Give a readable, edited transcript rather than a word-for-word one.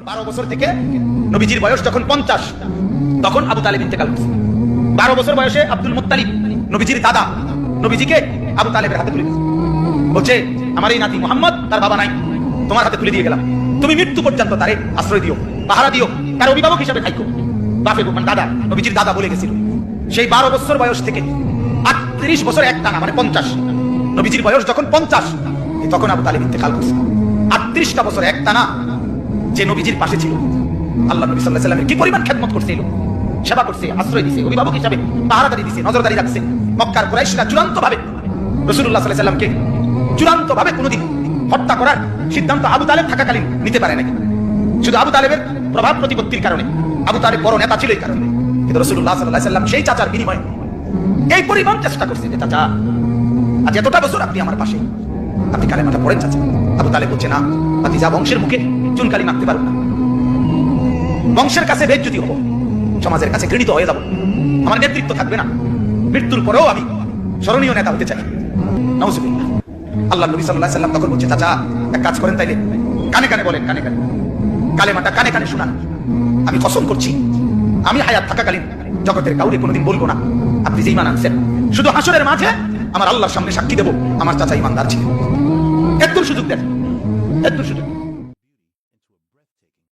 12 বছর থেকে নবীজির বয়স যখন 50 তখন আবু তালেব ইন্তেকাল করছে। 12 বছর বয়সে আব্দুল মুত্তালিব নবীজির দাদা নবীজিকে আবু তালেবের হাতে তুলে দিয়েছে। বলছে আমার এই নাতি মুহাম্মদ, তার বাবা নাই, তোমার হাতে তুলে দিয়ে গেলাম, তুমি মৃত্যু পর্যন্ত তারে আশ্রয় দিও, পাহারা দিও, তার অভিভাবক হিসেবে থাইকো। বাপের মানে দাদা, নবীজির দাদা বলে গেছিল। সেই 12 বছর বয়স থেকে 38 বছর একটানা মানে 50, নবীজির বয়স যখন 50 তখন আবু তালেব ইন্তেকাল করছে। 38টা বছর একটানা যে নবীজির পাশে ছিল, আল্লাহ নবী সাল্লাল্লাহু আলাইহি ওয়াসাল্লামের কি পরিমাণ খেদমত করছিল, সেবা করছে, আশ্রয় দিছে, অভিভাবক হিসেবে পাহারাদারি দিছে, নজরদারি রাখছে। মক্কার কুরাইশরা চূড়ান্ত ভাবে রাসূলুল্লাহ সাল্লাল্লাহু আলাইহি ওয়াসাল্লামকে চূড়ান্ত ভাবে কোনোদিন হত্যা করার সিদ্ধান্ত আবু তালেব থাকাকালীন নিতে পারে নাই। শুধু আবু তালেবের প্রভাব প্রতিপত্তির কারণে, আবু তালেব বড় নেতা ছিল এই কারণে, কিন্তু রাসূলুল্লাহ সাল্লাল্লাহু আলাইহি ওয়াসাল্লাম সেই চাচার বিনিময়ে এই পরিমাণ চেষ্টা করছে যে চাচা আজ এতটা বছর আপনি আমার পাশে, আপনি কালেমাটা পড়েন চাচা। আবু তালেব বলছে না, ভাতিজা বংশের মুখে চুনকালি মারতে পারবো না, বংশের কাছে বেইজ্জতি হবো, সমাজের কাছে ঘৃণিত হয়ে যাব, আমার নেতৃত্ব থাকবে না, মৃত্যুর পরেও আমি স্মরণীয় নেতা হতে চাই। নাউজুবিল্লাহ। আল্লাহ নবী সাল্লাল্লাহু আলাইহি ওয়াসাল্লাম তখন বলছে চাচা এক কাজ করেন, তাইলে কানে কানে বলেন, কানে কানে কালেমাটা কানে কানে শোনান। আমি কসম করছি আমি হায়াত থাকাকালীন জগতের কাউরে কোনোদিন বলবো না আপনি যে ঈমান আনছেন, শুধু হাসরের মাঝে আমার আল্লাহর সামনে সাক্ষী দেব আমার চাচা ঈমানদার ছিলেন। এত সুযোগ দেন, এত সুযোগ।